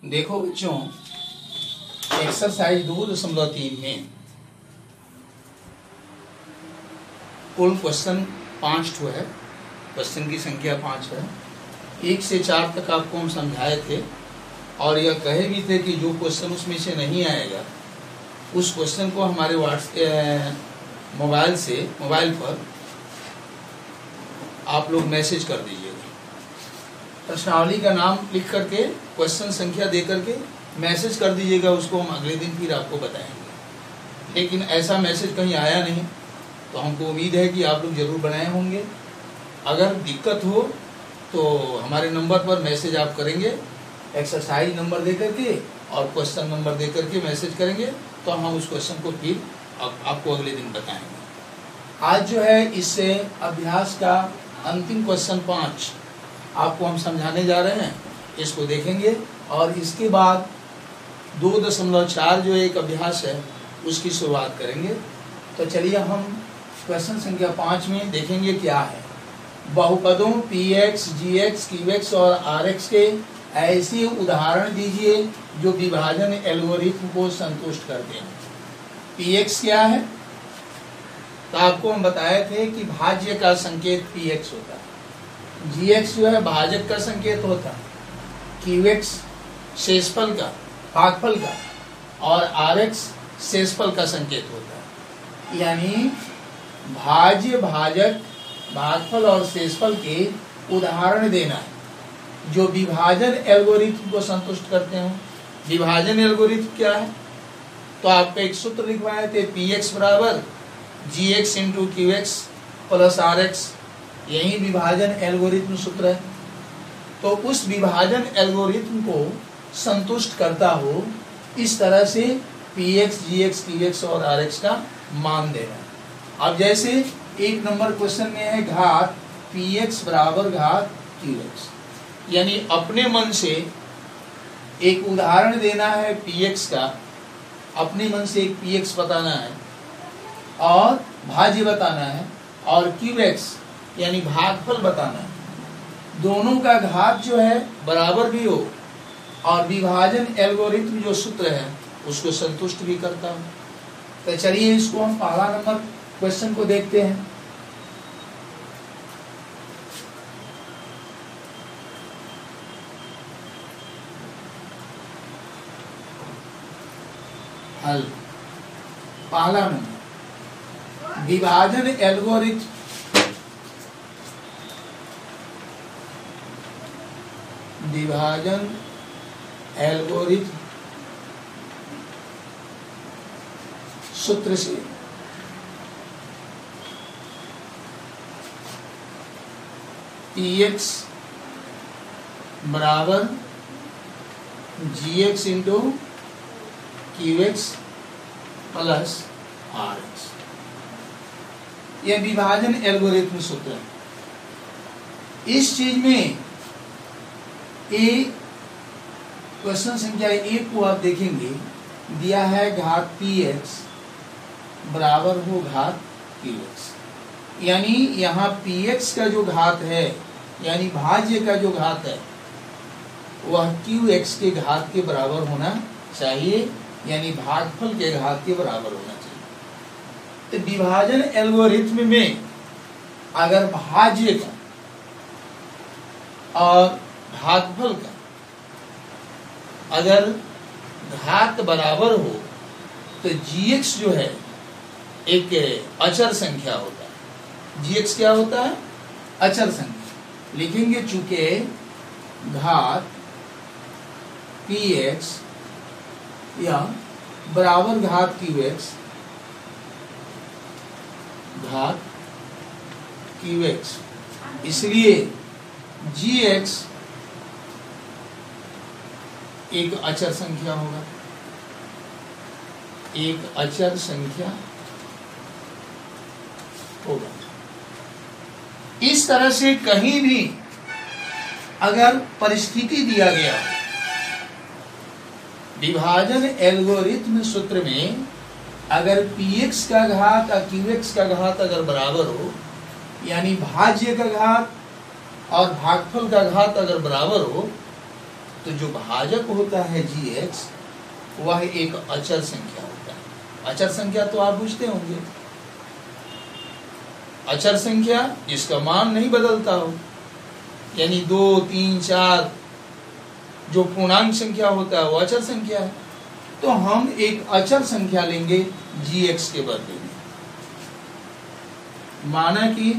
देखो बच्चों, एक्सरसाइज 2.3 में कुल क्वेश्चन 5 ठो है। क्वेश्चन की संख्या 5 है। 1 से 4 तक आपको हम समझाए थे और यह कहे भी थे कि जो क्वेश्चन उसमें से नहीं आएगा उस क्वेश्चन को हमारे मोबाइल पर आप लोग मैसेज कर दीजिएगा। प्रश्नावली का नाम लिख करके क्वेश्चन संख्या दे करके मैसेज कर दीजिएगा, उसको हम अगले दिन फिर आपको बताएंगे। लेकिन ऐसा मैसेज कहीं आया नहीं, तो हमको उम्मीद है कि आप लोग जरूर बनाए होंगे। अगर दिक्कत हो तो हमारे नंबर पर मैसेज आप करेंगे, एक्सरसाइज नंबर दे करके और क्वेश्चन नंबर दे करके मैसेज करेंगे, तो हम उस क्वेश्चन को फिर आपको अगले दिन बताएंगे। आज जो है इससे अभ्यास का अंतिम क्वेश्चन 5 आपको हम समझाने जा रहे हैं, इसको देखेंगे और इसके बाद 2.4 जो एक अभ्यास है उसकी शुरुआत करेंगे। तो चलिए हम क्वेश्चन संख्या 5 में देखेंगे क्या है। बहुपदों px, gx, qx और rx के ऐसे उदाहरण दीजिए जो विभाजन एल्गोरिथम को संतुष्ट करते हैं। px क्या है? तो आपको हम बताए थे कि भाज्य का संकेत px होता है, gx जो है भाजक का संकेत होता है, qx शेषफल का, भागफल का और rx शेषफल का संकेत होता है। यानी भाज्य, भाजक, भागफल और शेषफल के उदाहरण देना है जो विभाजन एल्गोरिथम को संतुष्ट करते हो। विभाजन एल्गोरिथम क्या है? तो आपको एक सूत्र लिखवाए थे, px बराबर gx into qx plus rx। यही विभाजन एल्गोरिथम सूत्र है। तो उस विभाजन एल्गोरिथम को संतुष्ट करता हो इस तरह से px, gx, qx और rx का मान देना। अब जैसे 1 नंबर क्वेश्चन में है घात px बराबर घात qx, यानी अपने मन से एक उदाहरण देना है px का, अपने मन से एक px बताना है और भाज्य बताना है और qx यानी भागफल बताना है। दोनों का घात जो है बराबर भी हो और विभाजन एल्गोरिथम जो सूत्र है उसको संतुष्ट भी करता हो। तो चलिए इसको हम पहला नंबर क्वेश्चन को देखते हैं। हल पहला नंबर, विभाजन एल्गोरिथम सूत्र से px बराबर gx into qx plus rx, यह विभाजन एल्गोरिथम सूत्र है। इस चीज में क्वेश्चन संख्या 1 को आप देखेंगे, दिया है घात px बराबर हो घात qx, यानी यहाँ px का जो घात है यानी भाज्य का जो घात है वह qx के घात के बराबर होना चाहिए, यानी भागफल के घात के बराबर होना चाहिए। तो विभाजन एल्गोरिथम में अगर भाज्य का और भागफल का अगर घात बराबर हो तो gx जो है एक अचर संख्या होता है। gx क्या होता है? अचर संख्या। लिखेंगे चूंकि घात px या बराबर घात qx, घात qx, इसलिए gx एक अचर संख्या होगा, एक अचर संख्या होगा। इस तरह से कहीं भी अगर परिस्थिति दिया गया विभाजन एल्गोरिथम सूत्र में, अगर px का घात और qx का घात अगर बराबर हो, यानी भाज्य का घात और भागफल का घात अगर बराबर हो, तो जो भाजक होता है gx वह एक अचर संख्या होता है। अचर संख्या तो आप पूछते होंगे, अचर संख्या जिसका मान नहीं बदलता हो, यानी 2, 3, 4 जो पूर्णांक संख्या होता है वो अचर संख्या है। तो हम एक अचर संख्या लेंगे gx के बदले में। माना कि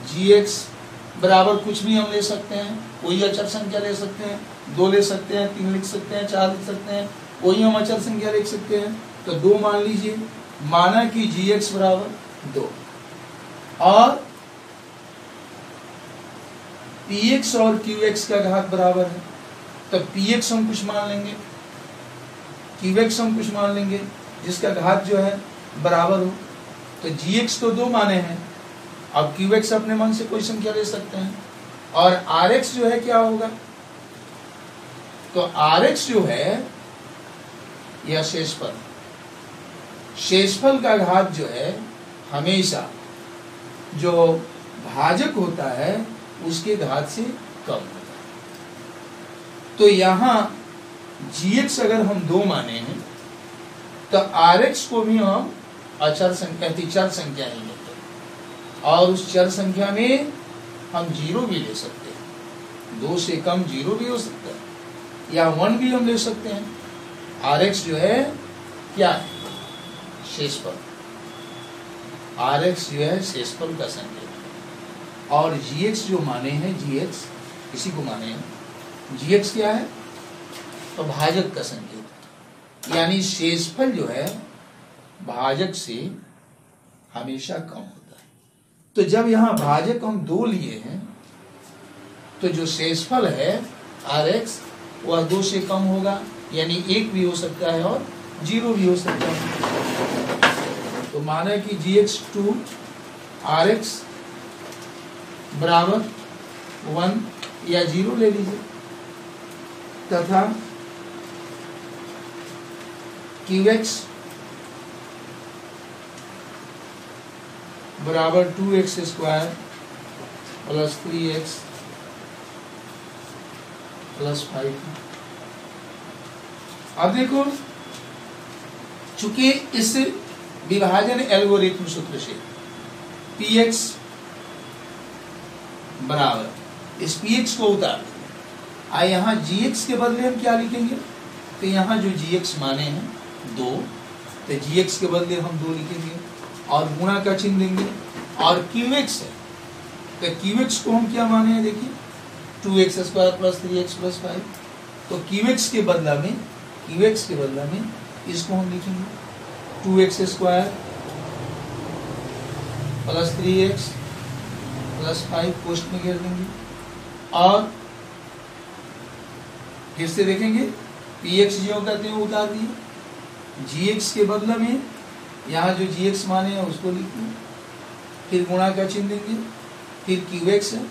gx बराबर कुछ भी हम ले सकते हैं, कोई अचर संख्या ले सकते हैं, 2 ले सकते हैं, 3 लिख सकते हैं, 4 लिख सकते हैं, कोई हम अचर संख्या लिख सकते हैं। तो 2 मान लीजिए, माना कि gx बराबर 2 और px और qx का घात बराबर है, तब px हम कुछ मान लेंगे, qx हम कुछ मान लेंगे जिसका घात जो है बराबर हो। तो gx तो 2 माने हैं, अब qx अपने मन से कोई संख्या ले सकते हैं, और rx जो है क्या होगा, तो rx जो है यह शेषफल, शेषफल का घात जो है हमेशा जो भाजक होता है उसके घात से कम होता है। तो यहां gx अगर हम 2 माने हैं तो rx को भी हम अचर संख्या चर संख्या ही लेते हैं, और उस चर संख्या में हम 0 भी ले सकते हैं, 2 से कम 0 भी हो सकता है, या 1 भी हम ले सकते हैं। rx जो है क्या है, शेषफल, rx जो है शेषफल का संकेत, और gx जो माने हैं, gx इसी को माने हैं, gx क्या है, तो भाजक का संकेत, यानी शेषफल जो है भाजक से हमेशा कम होता है। तो जब यहां भाजक हम 2 लिए हैं तो जो शेषफल है rx वह 2 से कम होगा, यानी 1 भी हो सकता है और 0 भी हो सकता है। तो माना कि gx 2 rx बराबर 1 या 0 ले लीजिए, तथा qx बराबर 2x square plus 3x plus 5। अब देखो, चूंकि इस विभाजन एल्गोरिथम सूत्र से px बराबर इस px को उतार, यहां gx के बदले हम क्या लिखेंगे, तो यहां जो gx माने हैं 2, तो gx के बदले हम 2 लिखेंगे और गुणा का चिन्ह देंगे, और qx है तो qx को हम क्या माने हैं, देखिए 2x square plus 3x plus 5, तो qx के बदला में इसको हम लिखेंगे 2x square plus 3x plus 5 post में घेर देंगे, और फिर से देखेंगे px जो कहते हैं उतार दिए, gx के बदले में यहाँ जो gx माने हैं उसको लिखिए, फिर गुणा का चिन्ह देंगे, फिर qx है,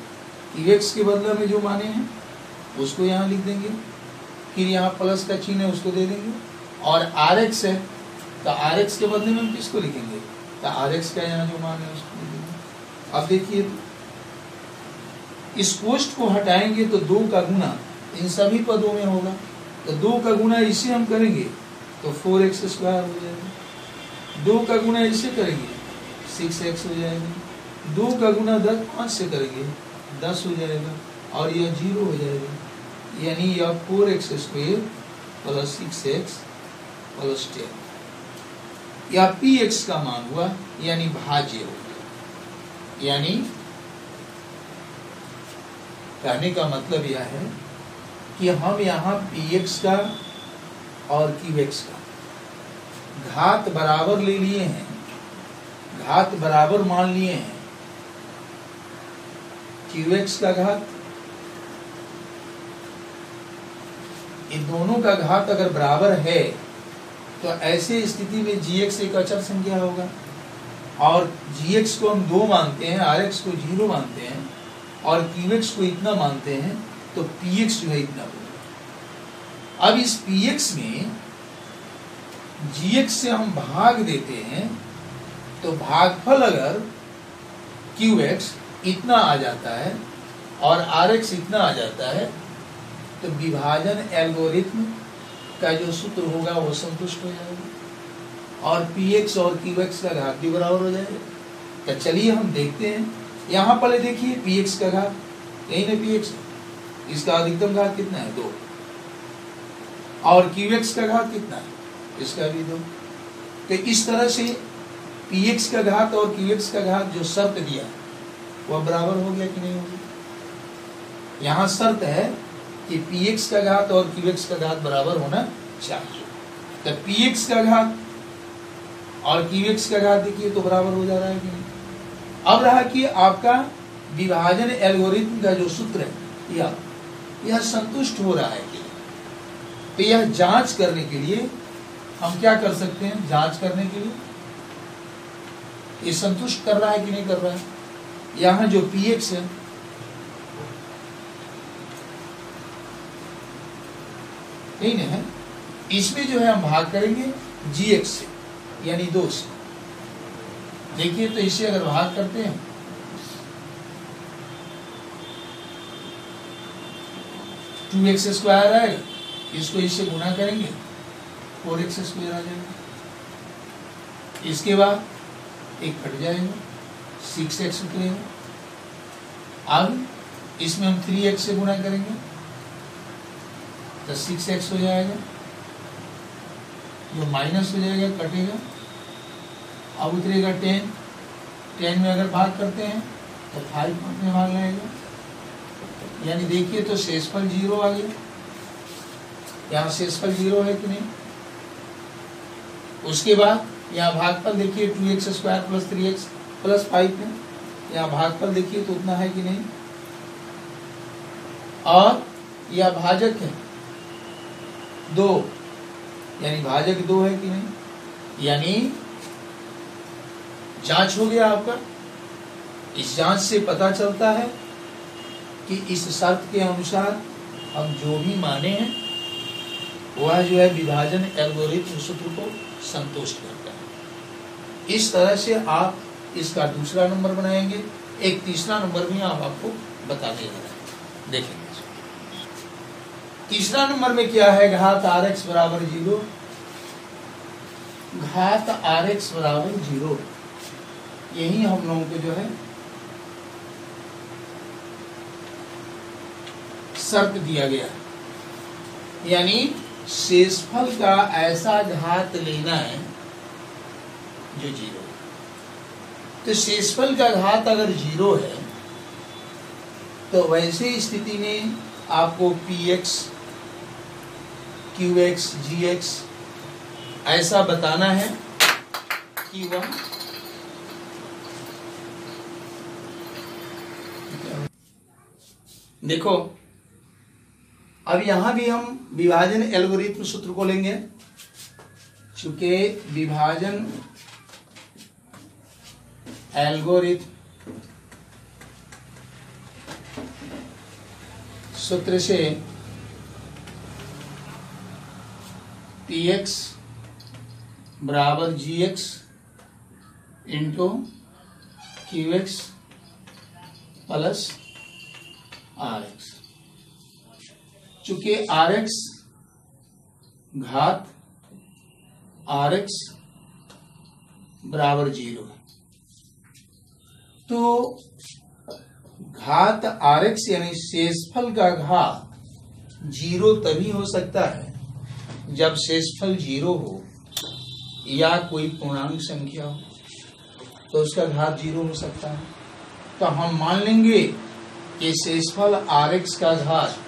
qx के बदले में जो माने हैं उसको यहाँ लिख देंगे, फिर यहाँ प्लस का चिन्ह है उसको दे देंगे, और rx है तो rx के बदले में हम किसको लिखेंगे, तो rx का यहाँ जो मान है उसको लिख देंगे। अब देखिए इस पोस्ट को हटाएंगे तो 2 का गुना इन सभी पदों में होगा, तो 2 का गुना इसे हम करेंगे तो 4x स्क्वायर हो जाएगा, 2 का गुना इसे करेंगे 6x हो जाएगा, 2 का गुना 5 से करेंगे 10 हो जाएगा, और यह 0 हो जाएगा, यानी यह 4x square plus 6x plus 10, यह px का मान हुआ, यानी भाज्य हो गया। यानी कहने का मतलब यह है कि हम यहाँ px का और qx का घात बराबर ले लिए हैं, घात बराबर मान लिए हैं, qx का घात, इन दोनों का घात अगर बराबर है तो ऐसे स्थिति में gx एक अचर संख्या होगा, और gx को हम 2 मानते हैं, rx को 0 मानते हैं, और qx को इतना मानते हैं, तो px जो है इतना होगा। अब इस px में gx से हम भाग देते हैं तो भागफल अगर qx इतना आ जाता है और RX इतना आ जाता है, तो विभाजन एल्गोरिथम का जो सूत्र होगा वो संतुष्ट हो जाएगा और PX और QX का घात भी बराबर हो जाएगा। तो चलिए हम देखते हैं। यहाँ पहले देखिए PX का घात, यही ना PX, इसका अधिकतम घात कितना है 2, और QX का घात कितना है, इसका भी 2। तो इस तरह से PX का घात और QX का घात जो शर्त दिया वह बराबर हो गया कि नहीं हो गया। यहाँ शर्त है कि PX का घात और QX का घात बराबर होना चाहिए। तो PX का घात और QX का घात देखिए तो बराबर हो जा रहा है कि नहीं। अब रहा कि आपका विभाजन एल्गोरिथम का जो सूत्र है यह संतुष्ट हो रहा है कि नहीं। तो यह जांच करने के लिए हम क्या कर सकते हैं, जांच करने के लिए ये संतुष्ट कर रहा है कि नहीं कर रहा है। यहाँ जो PX है यही नहीं है, इसमें जो है हम भाग करेंगे GX से, यानी 2 से। देखिए तो इसे अगर भाग करते हैं 2x स्क्वायर आएगा, इसको इससे गुना करेंगे 4x स्क्वायर आ जाएगा। इसके बाद एक कट जाएगा 6x निकलेगा। अब इसमें हम 3x से गुना करेंगे तो 6x हो जाएगा, जो माइनस हो जाएगा कटेगा। अब उतरेगा 10 में अगर भाग करते हैं तो 5 में भाग लगेगा, यानी देखिए तो शेषफल 0 आ गया। यहाँ शेषफल 0 है कि नहीं। उसके बाद यहाँ भागफल देखिए 2x square plus 3x plus 5 है, यहाँ भागफल देखिए तो उतना है कि नहीं। और यह भाजक है 2, यानी भाजक 2 है कि नहीं। यानी जांच हो गया आपका। इस जांच से पता चलता है कि इस शर्त के अनुसार हम जो भी माने हैं वह जो है विभाजन एल्गोरिथम सूत्र को संतुष्ट करता है। इस तरह से आप इसका दूसरा नंबर बनाएंगे। एक तीसरा नंबर भी आप आपको बताने जा रहे हैं, देखेंगे। तीसरा नंबर में क्या है, घात RX बराबर 0। घात RX बराबर 0, यही हम लोगों को जो है शर्त दिया गया, यानी शेषफल का ऐसा घात लेना है जो 0। तो शेषफल का घात अगर 0 है तो वैसे स्थिति में आपको PX, QX, GX ऐसा बताना है कि वह देखो। अब यहां भी हम विभाजन एल्गोरिथम सूत्र को लेंगे, चूंकि विभाजन एल्गोरिथम सूत्र से PX बराबर GX into QX plus RX। चूंकि RX घात RX बराबर 0 है, तो घात RX यानी शेषफल का घात 0 तभी हो सकता है जब शेषफल 0 हो या कोई पूर्णांक संख्या हो, तो उसका घात 0 हो सकता है। तो हम मान लेंगे कि शेषफल RX का घात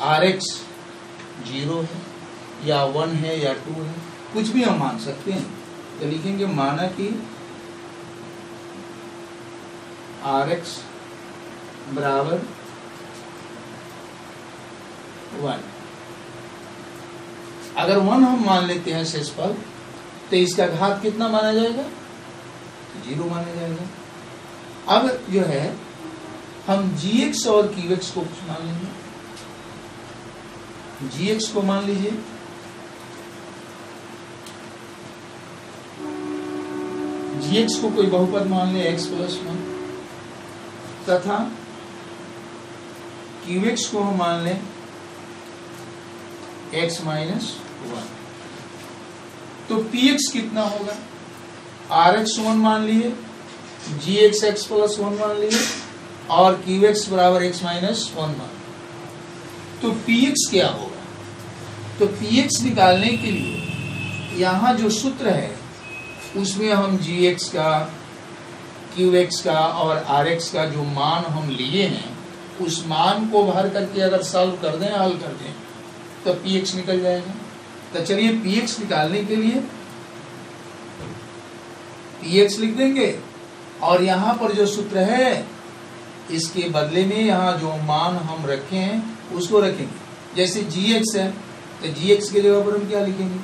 RX 0 है या 1 है या 2 है, कुछ भी हम मान सकते हैं। तो लिखेंगे माना कि RX बराबर 1। अगर 1 हम मान लेते हैं शेषफल, तो इसका घात कितना माना जाएगा, 0 माना जाएगा। अब जो है हम GX और QX को कुछ मान लेंगे। GX को मान लीजिए GX को कोई बहुपद मान ले x+1 तथा क्यू एक्स को हम मान लें x माइनस 1, तो पी एक्स कितना होगा? आर एक्स 1 मान लिए, जी एक्स एक्स प्लस 1 मान लिए और क्यू एक्स बराबर x माइनस 1 मान लिए। तो पी एक्स क्या होगा? तो पी एक्स निकालने के लिए यहाँ जो सूत्र है उसमें हम जी एक्स का, क्यू एक्स का और आर एक्स का जो मान हम लिए हैं उस मान को भर करके अगर सॉल्व कर दें, हल कर दें, तो पी एक्स निकल जाएगा। तो चलिए पी एक्स निकालने के लिए पी एक्स लिख देंगे और यहाँ पर जो सूत्र है इसके बदले में यहाँ जो मान हम रखे हैं उसको रखेंगे। जैसे जी एक्स है तो जी एक्स की जगह पर हम क्या लिखेंगे?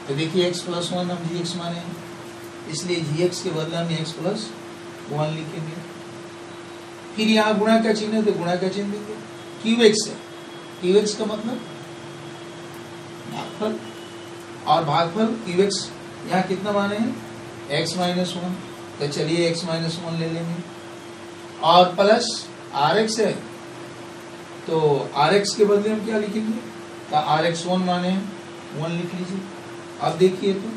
तो देखिए एक्स प्लस 1 हम जी एक्स माने हैं, इसलिए जी एक्स के बदले हम एक्स प्लस 1 लिखेंगे। फिर यहाँ गुणा का चिन्ह है तो गुणा का चिन्ह देंगे। क्यू एक्स है, क्यू एक्स का मतलब भागफल, और भागफल क्यू एक्स यहाँ कितना माने हैं? एक्स माइनस 1, तो चलिए एक्स माइनस 1 ले लेंगे। और प्लस आर एक्स है तो आर एक्स के बदले हम क्या लिखेंगे? तो आर एक्स 1 माने हैं 1 लिख लीजिए। अब देखिए तो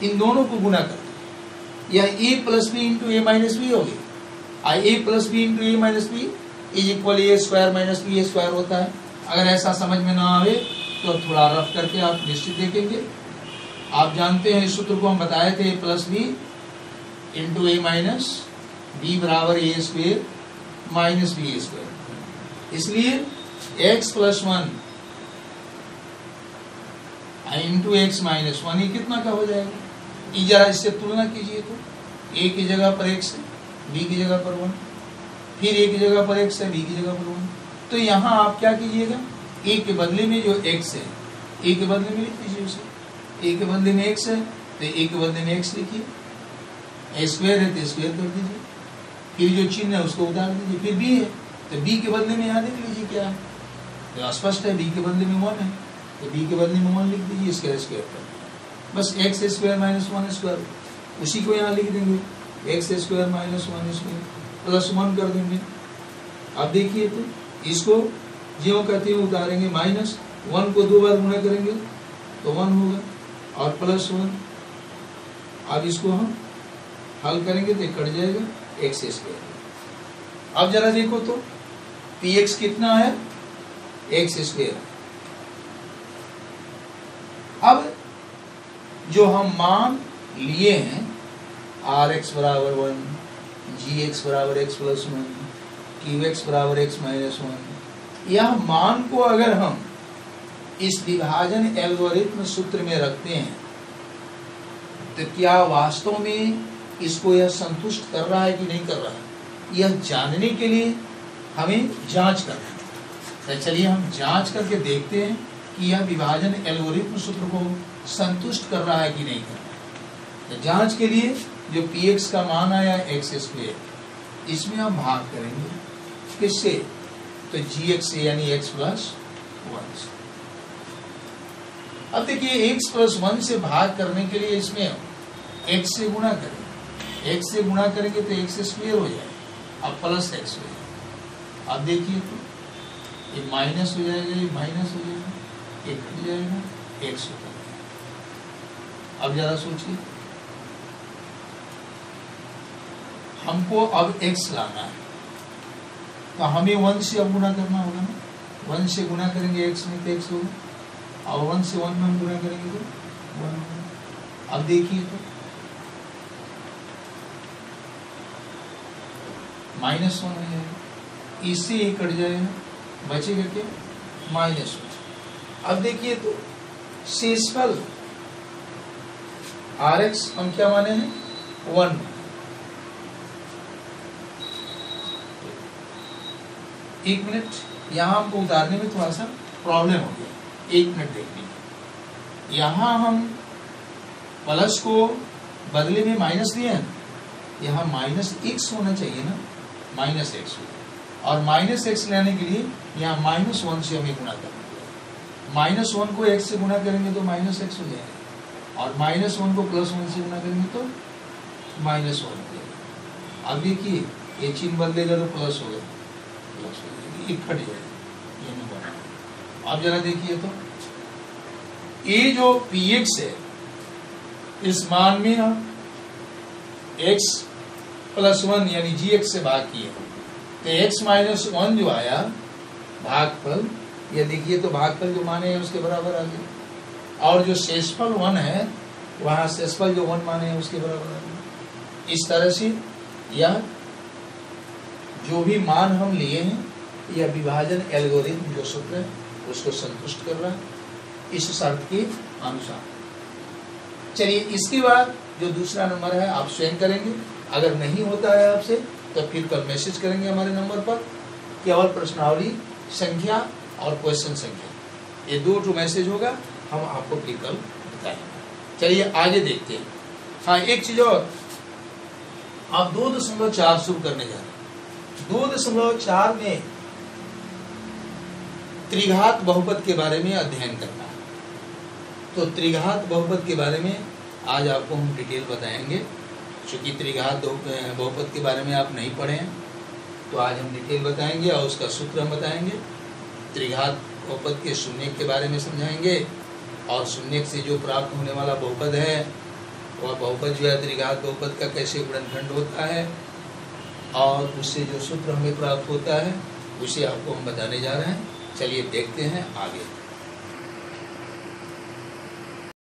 इन दोनों को गुना कर दो, यह A plus B into A minus B हो गई। A plus B into A minus B is equal A square minus B square होता है। अगर ऐसा समझ में ना आवे तो थोड़ा रफ करके आप निश्चित देखेंगे। आप जानते हैं इस सूत्र को हम बताए थे, ए plus B into A minus B बराबर ए स्क्वायर माइनस बी स्क्वायर। इसलिए x plus 1 into x minus 1 ये कितना का हो जाएगा? ये जरा इससे तुलना कीजिए तो ए की जगह पर एक्स है, बी की जगह पर 1, फिर ए की जगह पर एक्स है, बी की जगह पर 1। तो यहाँ आप क्या कीजिएगा? ए के बदले में जो एक्स है, ए के बदले में लिख दीजिए उसे। ए के बदले में एक्स है तो ए के बदले में एक्स लिखिए, ए स्क्वायर है तो स्क्वायर कर दीजिए, फिर जो चिन्ह है उसको उतार दीजिए। फिर बी है तो बी के बदले में यहाँ देख लीजिए क्या है, तो स्पष्ट है बी के बदले में 1 है तो बी के बदले में 1 लिख दीजिए, इसका स्क्वायर कर दीजिए। बस एक्स स्क्वायर माइनस 1 स्क्वायर उसी को यहाँ लिख देंगे, x square minus 1 square plus 1 कर देंगे। अब देखिए तो इसको ज्यों कहते हुए उतारेंगे, माइनस 1 को 2 बार गुणा करेंगे तो 1 होगा और प्लस 1। अब इसको हम हल करेंगे तो कट जाएगा एक्स स्क्वायर। अब जरा देखो तो पी एक्स कितना है? X square. अब जो हम मान लिए हैं आर एक्स बराबर 1, जी एक्स बराबर एक्स प्लस 1, क्यू एक्स बराबर एक्स माइनस 1, यह मान को अगर हम इस विभाजन एल्गोरिथ्म सूत्र में रखते हैं तो क्या वास्तव में इसको यह संतुष्ट कर रहा है कि नहीं कर रहा है, यह जानने के लिए हमें जांच करना है। तो चलिए हम जांच करके देखते हैं कि यह विभाजन एल्गोरिथ्म सूत्र को संतुष्ट कर रहा है कि नहीं कर रहा है। तो जांच के लिए जो पी एक्स का मान आया एक्स स्क्वायर, इसमें हम भाग करेंगे किससे? तो जी एक्स से, यानी एक्स प्लस 1 से। अब देखिए एक्स प्लस 1 से भाग करने के लिए इसमें एक्स से गुणा करेंगे, एक्स से गुणा करेंगे तो एक्स स्क्वायर हो जाएगा, अब प्लस एक्स हो जाएगा। अब देखिए तो ये माइनस हो जाएगा, ये माइनस हो जाएगा, एक कट जाएगा, एक्स होता है। अब जरा सोचिए, हमको अब एक्स लाना है तो हमें 1 से अब गुणा करना होगा ना, 1 से गुणा करेंगे एक्स में तो एक्स होगा, और 1 से 1 में हम गुणा करेंगे तो 1 होगा। अब देखिए तो माइनस 1 हो जाएगा, इससे ये कट जाएगा, बचेगा क्या? माइनस 1। अब देखिए तो शेषफल आर एक्स हम क्या माने हैं? 1। एक मिनट, यहाँ हमको उतारने में थोड़ा सा प्रॉब्लम हो गया, 1 मिनट देखिए। यहाँ हम प्लस को बदले में माइनस दिए हैं, यहाँ माइनस एक्स होना चाहिए ना, माइनस एक्स हो, और माइनस एक्स लेने के लिए यहाँ माइनस 1 से हमें गुणा करना है। माइनस 1 को एक्स से गुणा करेंगे तो माइनस एक्स हो जाएगा, और माइनस 1 को प्लस 1 से गुणा करेंगे तो माइनस 1 हो जाएगा। अब देखिए ये चिन्ह बदलेगा तो प्लस होगा, प्लस हो जाएगी, इकट्ठ जाएगी, ये नहीं बना। आप जरा देखिए तो ये जो px है इस मान में आप x प्लस 1 यानी gx से भाग किए तो x माइनस 1 जो आया भागफल, ये देखिए तो भागफल जो माने हैं उसके बराबर आ गया, और जो शेषफल 1 है वहां शेषफल जो 1 माने हैं उसके बराबर आ गया। इस तरह से यह जो भी मान हम लिए हैं यह विभाजन एल्गोरिथम जो सूत्र है उसको संतुष्ट कर रहा है इस शर्त के अनुसार। चलिए इसके बाद जो दूसरा नंबर है आप स्वयं करेंगे, अगर नहीं होता है आपसे तो फिर कल मैसेज करेंगे हमारे नंबर पर, केवल प्रश्नावली संख्या और क्वेश्चन संख्या, ये 2 मैसेज होगा, हम आपको फिर कल बताएंगे। चलिए आगे देखते हैं। हाँ एक चीज और, आप 2.4 शुरू करने जा रहे हैं। 2.4 में त्रिघात बहुपद के बारे में अध्ययन करना है, तो त्रिघात बहुपद के बारे में आज आपको हम डिटेल बताएंगे। चूंकि त्रिघात बहुपद के बारे में आप नहीं पढ़े हैं तो आज हम डिटेल बताएंगे और उसका सूत्र हम बताएंगे। त्रिघात बहुपद के शून्य के बारे में समझाएंगे, और शून्य से जो प्राप्त होने वाला बहुपद है वह बहुपद जो है त्रिघात बहुपद का कैसे गुणनखंड होता है, और उससे जो सूत्र हमें प्राप्त होता है उसे आपको हम बताने जा रहे हैं। चलिए देखते हैं आगे।